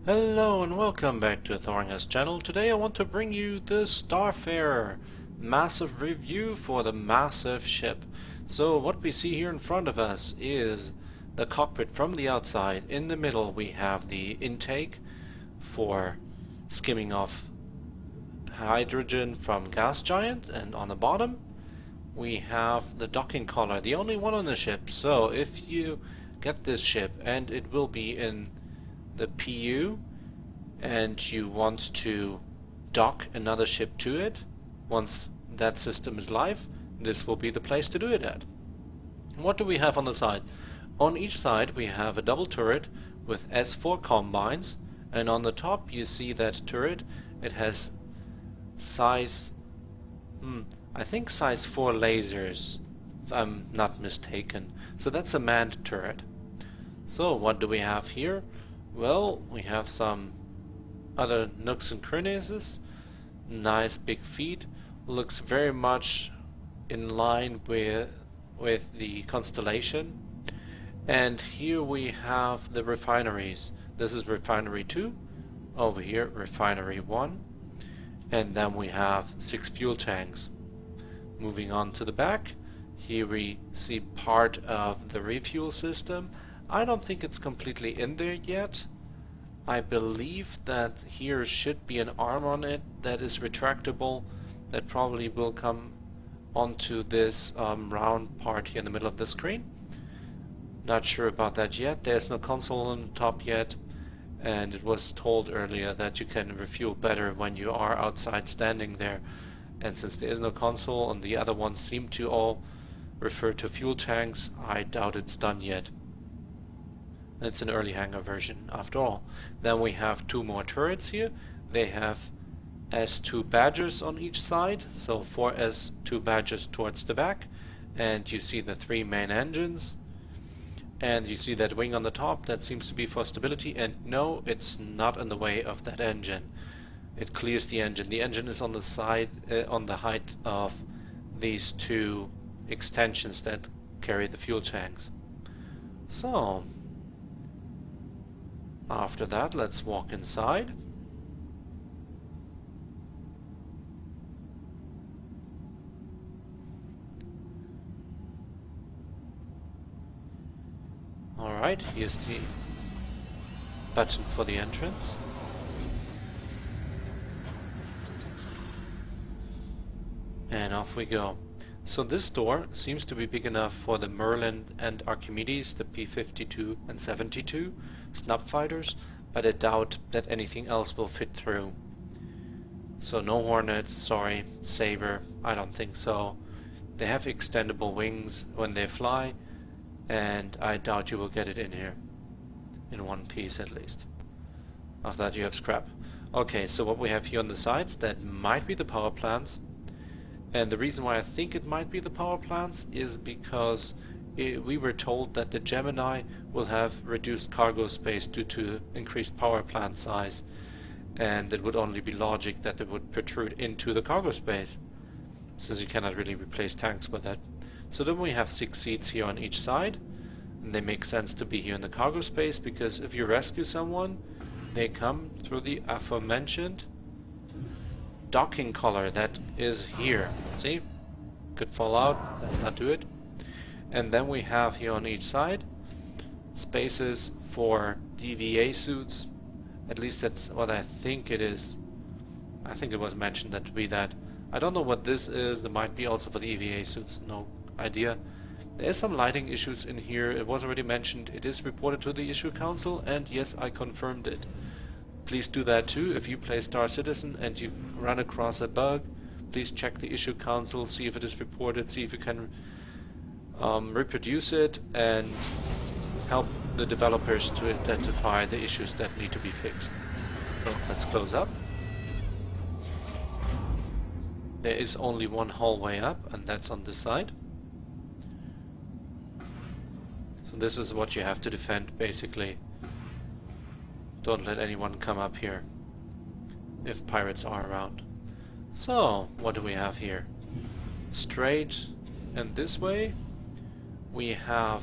Hello and welcome back to Thoringer's channel. Today I want to bring you the Starfarer massive review for the massive ship. So what we see here in front of us is the cockpit from the outside. In the middle we have the intake for skimming off hydrogen from gas giant, and on the bottom we have the docking collar, the only one on the ship. So if you get this ship, and it will be in the PU, and you want to dock another ship to it, once that system is live, this will be the place to do it at. What do we have on the side? On each side we have a double turret with S4 combines, and on the top you see that turret. It has size, I think size 4 lasers, if I'm not mistaken. So that's a manned turret. So what do we have here? Well, we have some other nooks and crannies. Nice big feet. Looks very much in line with the constellation. And here we have the refineries. This is refinery 2. Over here, refinery 1. And then we have 6 fuel tanks. Moving on to the back, here we see part of the refuel system. I don't think it's completely in there yet. I believe that here should be an arm on it that is retractable, that probably will come onto this round part here in the middle of the screen. Not sure about that yet. There's no console on the top yet, and it was told earlier that you can refuel better when you are outside standing there. And since there is no console and the other ones seem to all refer to fuel tanks, I doubt it's done yet. It's an early Hangar version after all. Then we have 2 more turrets here. They have S2 badges on each side, so 4 S2 badges towards the back, and you see the 3 main engines, and you see that wing on the top that seems to be for stability, and no, it's not in the way of that engine. It clears the engine. The engine is on the side, on the height of these 2 extensions that carry the fuel tanks. So after that, let's walk inside. Alright, here's the button for the entrance. And off we go. So this door seems to be big enough for the Merlin and Archimedes, the P-52 and 72 snub fighters, but I doubt that anything else will fit through. So no Hornet, sorry, Saber, I don't think so. They have extendable wings when they fly, and I doubt you will get it in here. In one piece at least. After that you have scrap. Okay, so what we have here on the sides, that might be the power plants. And the reason why I think it might be the power plants is because we were told that the Gemini will have reduced cargo space due to increased power plant size, and it would only be logic that they would protrude into the cargo space, since you cannot really replace tanks with that. So then we have 6 seats here on each side, and they make sense to be here in the cargo space, because if you rescue someone, they come through the aforementioned docking collar that is here. See? Could fall out, let's not do it. And then we have here on each side spaces for DVA suits. At least that's what I think it is. I think it was mentioned that to be that. I don't know what this is. There might be also for the EVA suits, no idea. There is some lighting issues in here. It was already mentioned. It is reported to the issue council, and yes, I confirmed it. Please do that too. If you play Star Citizen and you run across a bug, please check the issue council, see if it is reported, see if you can reproduce it, and help the developers to identify the issues that need to be fixed. So let's close up. There is only one hallway up, and that's on this side. So this is what you have to defend, basically. Don't let anyone come up here, if pirates are around. So, what do we have here? Straight and this way, we have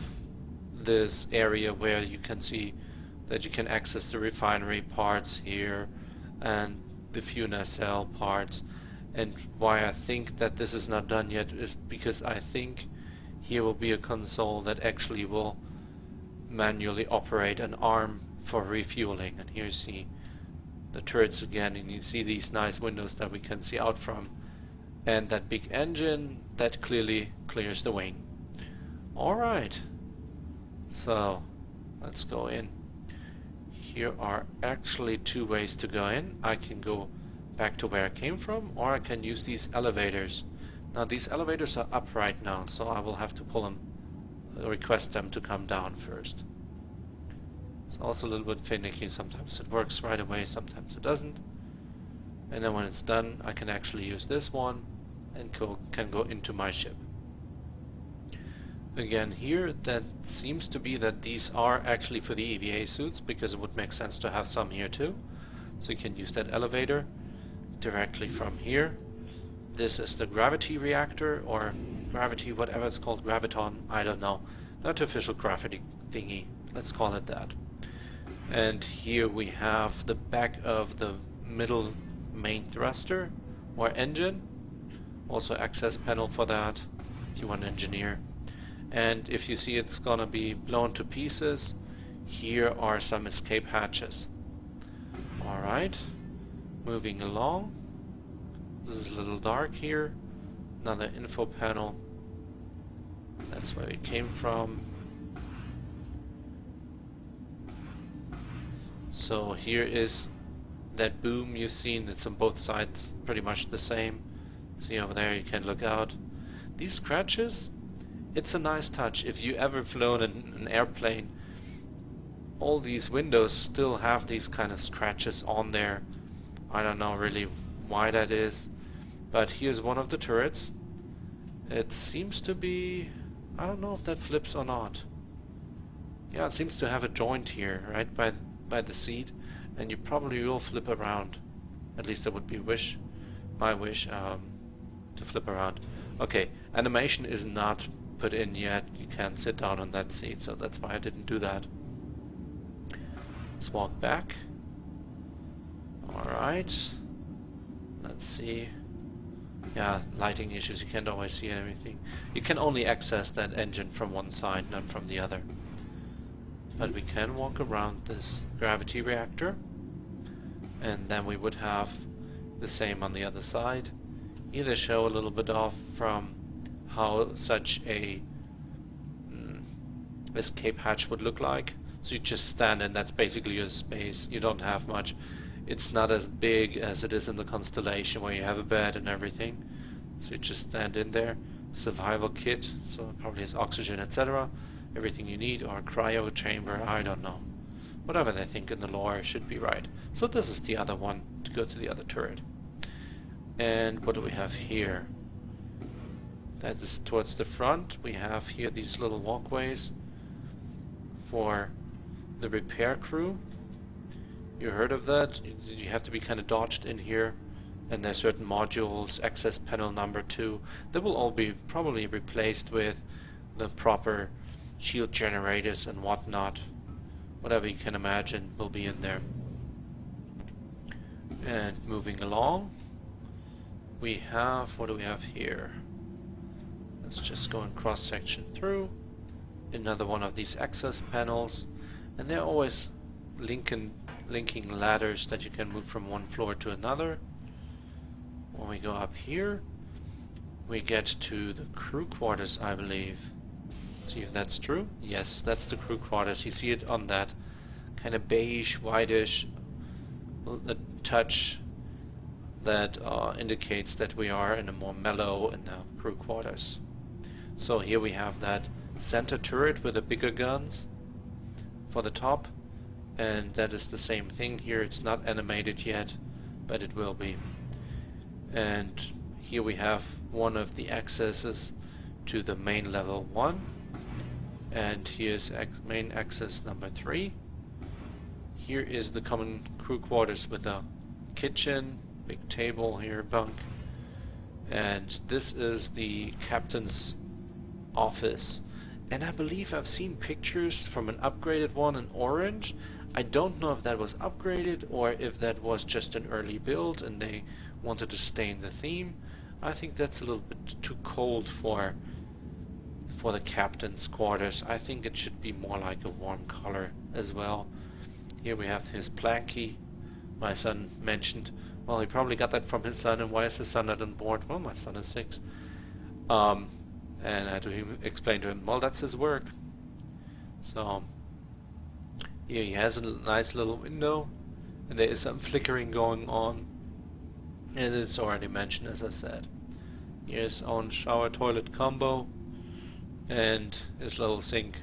this area where you can see that you can access the refinery parts here and the fuel nacelle parts. And why I think that this is not done yet is because I think here will be a console that actually will manually operate an arm for refueling. And here you see the turrets again, and you see these nice windows that we can see out from, and that big engine that clearly clears the wing. Alright, so let's go in. Here are actually two ways to go in. I can go back to where I came from, or I can use these elevators. Now these elevators are up right now, so I will have to pull them, request them to come down first. It's also a little bit finicky. Sometimes it works right away, sometimes it doesn't. And then when it's done, I can actually use this one and can go into my ship. Again, here that seems to be that these are actually for the EVA suits, because it would make sense to have some here too. So you can use that elevator directly from here. This is the gravity reactor, or gravity, whatever it's called, graviton, I don't know. The artificial gravity thingy, let's call it that. And here we have the back of the middle main thruster or engine, also access panel for that if you want to engineer. And if you see it's gonna be blown to pieces, here are some escape hatches. Alright, moving along. This is a little dark here. Another info panel. That's where we came from. So here is that boom you've seen. It's on both sides pretty much the same. See over there, you can look out. These scratches, it's a nice touch. If you ever flown an airplane, all these windows still have these kind of scratches on there. I don't know really why that is, but here's one of the turrets. It seems to be, I don't know if that flips or not. Yeah, it seems to have a joint here, right by the seat, and you probably will flip around. At least that would be my wish, to flip around. Okay, animation is not put in yet. You can't sit down on that seat, so that's why I didn't do that. Let's walk back. Alright, let's see. Yeah, lighting issues, you can't always see everything. You can only access that engine from one side, not from the other. But we can walk around this gravity reactor, and then we would have the same on the other side. Either show a little bit off from how such a escape hatch would look like. So you just stand in, that's basically your space. You don't have much. It's not as big as it is in the Constellation, where you have a bed and everything. So you just stand in there. Survival kit, so it probably has oxygen, etc. Everything you need, or a cryo chamber, I don't know. Whatever they think in the lore should be right. So this is the other one to go to the other turret. And what do we have here? That is towards the front. We have here these little walkways for the repair crew. You heard of that? You have to be kind of dodged in here, and there's certain modules, access panel number 2, that will all be probably replaced with the proper shield generators and whatnot. Whatever you can imagine will be in there. And moving along, we have, what do we have here? Let's just go and cross-section through. Another one of these access panels, and they're always linking ladders that you can move from one floor to another. When we go up here, we get to the crew quarters, I believe. See if that's true. Yes, that's the crew quarters. You see it on that kind of beige, whitish touch that indicates that we are in a more mellow in the crew quarters. So here we have that center turret with the bigger guns for the top, and that is the same thing here. It's not animated yet, but it will be. And here we have one of the accesses to the main level 1, and here's main access number 3. Here is the common crew quarters with a kitchen, big table here, bunk, and this is the captain's office. And I believe I've seen pictures from an upgraded one in orange. I don't know if that was upgraded or if that was just an early build and they wanted to stay in the theme. I think that's a little bit too cold for the captain's quarters. I think it should be more like a warm color as well. Here we have his planky. My son mentioned, well, he probably got that from his son, and why is his son not on board? Well, my son is 6. And I had to explain to him, well, that's his work. So here he has a nice little window, and there is some flickering going on. And it's already mentioned, as I said. Here's own shower toilet combo, and his little sink.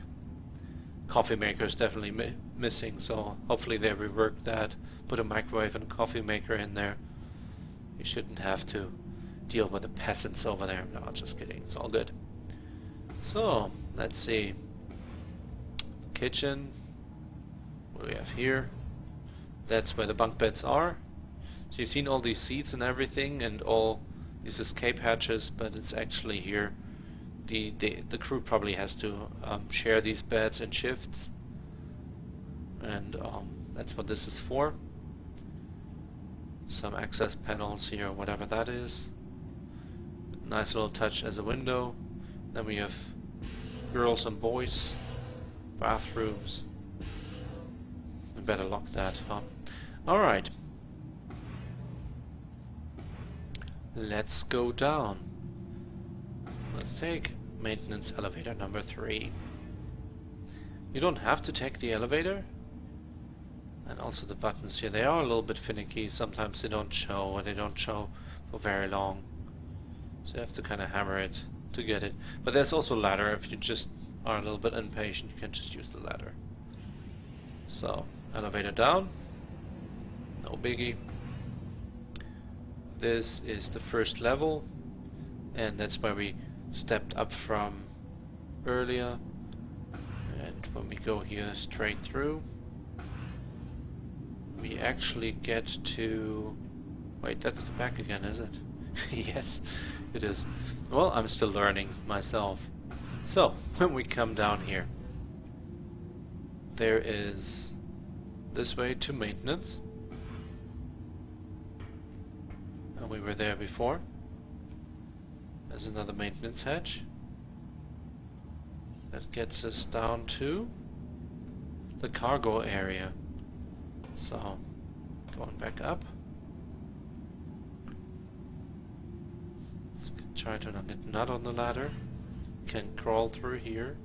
Coffee maker is definitely missing, so hopefully they rework that. Put a microwave and a coffee maker in there. You shouldn't have to deal with the peasants over there. No, just kidding. It's all good. So, let's see. Kitchen. What do we have here? That's where the bunk beds are. So you've seen all these seats and everything and all these escape hatches, but it's actually here. The crew probably has to share these beds in shifts, and that's what this is for. Some access panels here, whatever that is. Nice little touch as a window. Then we have girls and boys, bathrooms. We better lock that, huh? Alright. Let's go down. Let's take maintenance elevator number 3. You don't have to take the elevator. And also the buttons here, they are a little bit finicky. Sometimes they don't show, or they don't show for very long. So you have to kind of hammer it to get it. But there's also ladder. If you just are a little bit impatient, you can just use the ladder. So, elevator down. No biggie. This is the first level, and that's where we stepped up from earlier. And when we go here straight through, we actually get to... Wait, that's the back again, is it? Yes, it is. Well, I'm still learning myself. So, when we come down here, there is this way to maintenance. And we were there before. There's another maintenance hatch. That gets us down to the cargo area. So, going back up. Let's try to not get nut on the ladder. Can crawl through here.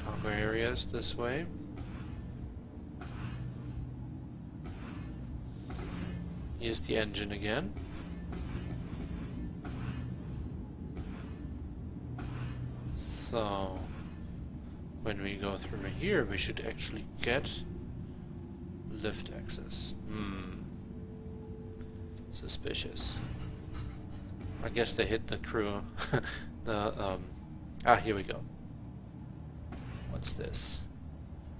Cargo areas this way. Here's the engine again. So, when we go through here, we should actually get lift access. Suspicious. I guess they hit the crew. Here we go. What's this?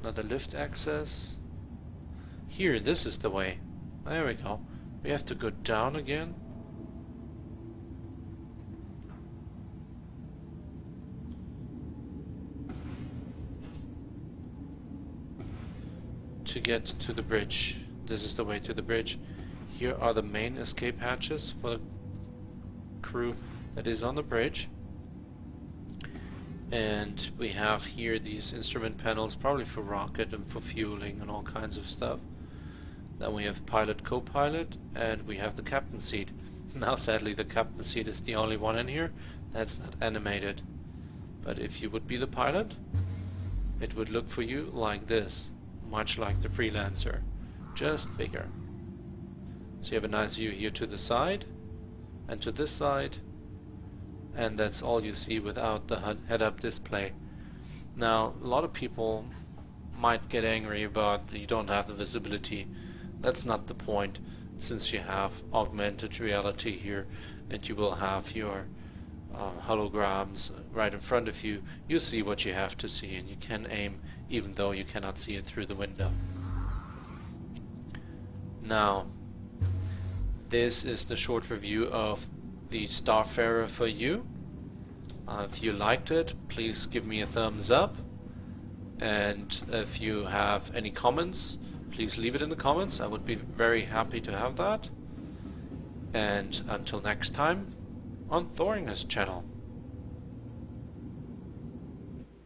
Another lift access. Here, this is the way. There we go. We have to go down again. To get to the bridge. This is the way to the bridge. Here are the main escape hatches for the crew that is on the bridge. And we have here these instrument panels, probably for rocket and for fueling and all kinds of stuff. Then we have pilot, co-pilot, and we have the captain seat. Now sadly the captain seat is the only one in here that's not animated. But if you would be the pilot, it would look for you like this. Much like the Freelancer, just bigger. So you have a nice view here to the side and to this side, and that's all you see without the head-up display. Now a lot of people might get angry about that you don't have the visibility. That's not the point, since you have augmented reality here and you will have your holograms right in front of you. You see what you have to see, and you can aim even though you cannot see it through the window. Now, this is the short review of the Starfarer for you. If you liked it, please give me a thumbs up. And if you have any comments, please leave it in the comments. I would be very happy to have that. And until next time on Thoringer's channel.